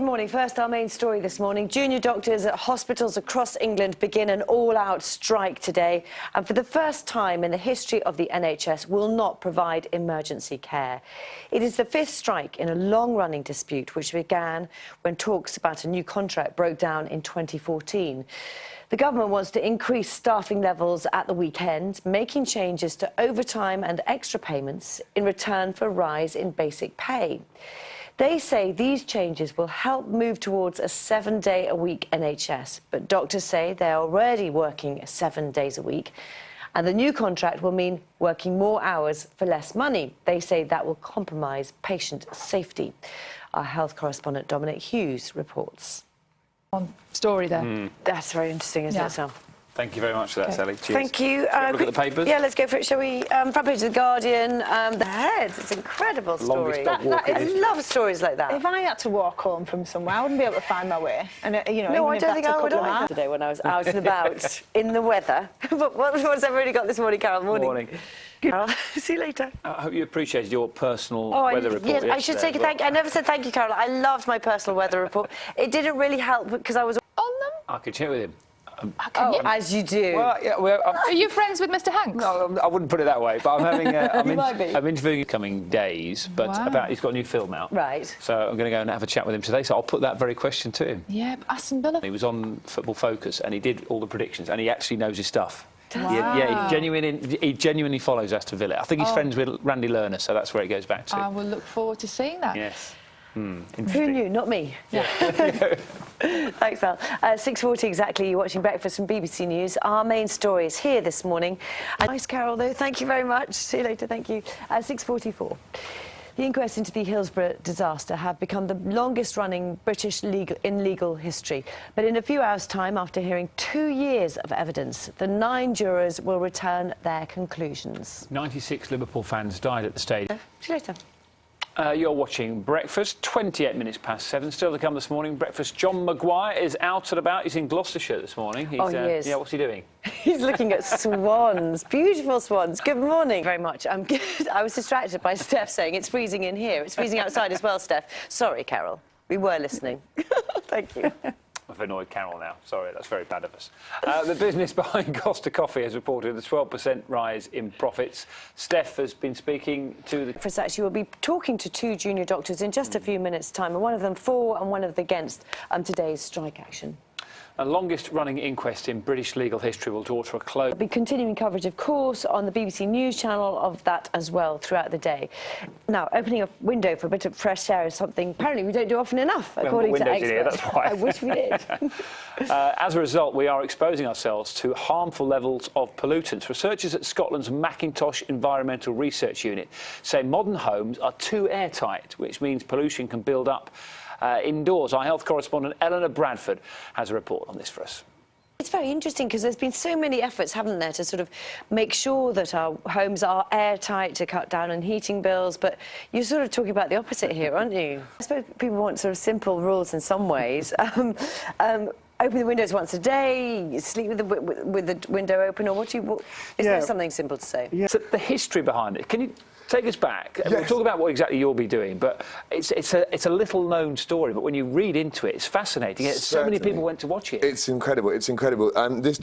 morning. First, our main story this morning. Junior doctors at hospitals across England begin an all-out strike today, and for the first time in the history of the NHS will not provide emergency care. It is the fifth strike in a long-running dispute which began when talks about a new contract broke down in 2014. The government wants to increase staffing levels at the weekend, making changes to overtime and extra payments in return for a rise in basic pay. They say these changes will help move towards a 7-day-a-week NHS, but doctors say they're already working 7 days a week, and the new contract will mean working more hours for less money. They say that will compromise patient safety. Our health correspondent Dominic Hughes reports. Story there. That's very interesting, isn't it, Sam? Thank you very much for that, Sally. Cheers. Thank you. Look at the papers. Yeah, let's go for it, shall we? Front page of The Guardian, the Heads. It's an incredible story. I love stories like that. If I had to walk home from somewhere, I wouldn't be able to find my way. And you know, no, I don't think I would either. Today when I was out and about in the weather. But what's everybody got this morning, Carol? Morning. Carol, see you later. I hope you appreciated your personal weather report. Yes, I should say thank you. I never said thank you, Carol. I loved my personal weather report. It didn't really help because I was on them. I could chat with him. As you do. Well, yeah, are you friends with Mr. Hanks? No, I wouldn't put it that way. But I'm having. I'm interviewing coming days, but he's got a new film out. Right. So I'm going to go and have a chat with him today. So I'll put that very question to him. Yeah, Aston Villa. He was on Football Focus and he did all the predictions, and he actually knows his stuff. Wow. Yeah, he genuinely follows Aston Villa. I think he's friends with Randy Lerner, so that's where it goes back to. I will look forward to seeing that. Yes. Who knew? Not me. Yeah. Thanks, Al. 6:40 exactly. You're watching Breakfast from BBC News. Our main story is here this morning. Nice, Carol, though. Thank you very much. See you later. Thank you. 6:44. The inquest into the Hillsborough disaster have become the longest-running British legal history. But in a few hours' time, after hearing 2 years of evidence, the 9 jurors will return their conclusions. 96 Liverpool fans died at the stadium. See you later. You're watching Breakfast, 28 minutes past 7. Still to come this morning. Breakfast. John Maguire is out and about. He's in Gloucestershire this morning. He is. Yeah, what's he doing? He's looking at swans, beautiful swans. Good morning. Very much. I'm good. I was distracted by Steph saying it's freezing in here. It's freezing outside as well, Steph. Sorry, Carol. We were listening. Thank you. I've annoyed Carol now. Sorry, that's very bad of us. The business behind Costa Coffee has reported a 12% rise in profits. Steph has been speaking to the... Actually, we'll be talking to 2 junior doctors in just a few minutes' time, and one of them for and one of them against today's strike action. The longest-running inquest in British legal history will draw to a close. There'll be continuing coverage, of course, on the BBC News channel of that as well throughout the day. Now, opening a window for a bit of fresh air is something apparently we don't do often enough, according to experts. Here, that's why. I wish we did. As a result, we are exposing ourselves to harmful levels of pollutants. Researchers at Scotland's Macintosh Environmental Research Unit say modern homes are too airtight, which means pollution can build up indoors. Our health correspondent Eleanor Bradford has a report on this for us. It's very interesting because there's been so many efforts, haven't there, to sort of make sure that our homes are airtight, to cut down on heating bills, but you're sort of talking about the opposite here, aren't you? I suppose people want sort of simple rules in some ways. Open the windows once a day, sleep with the window open, or is there something simple to say? Yeah. So the history behind it, can you take us back? Yes. We'll talk about what exactly you'll be doing, but it's a little-known story, but when you read into it, it's fascinating. So many people went to watch it. It's incredible. It's incredible. This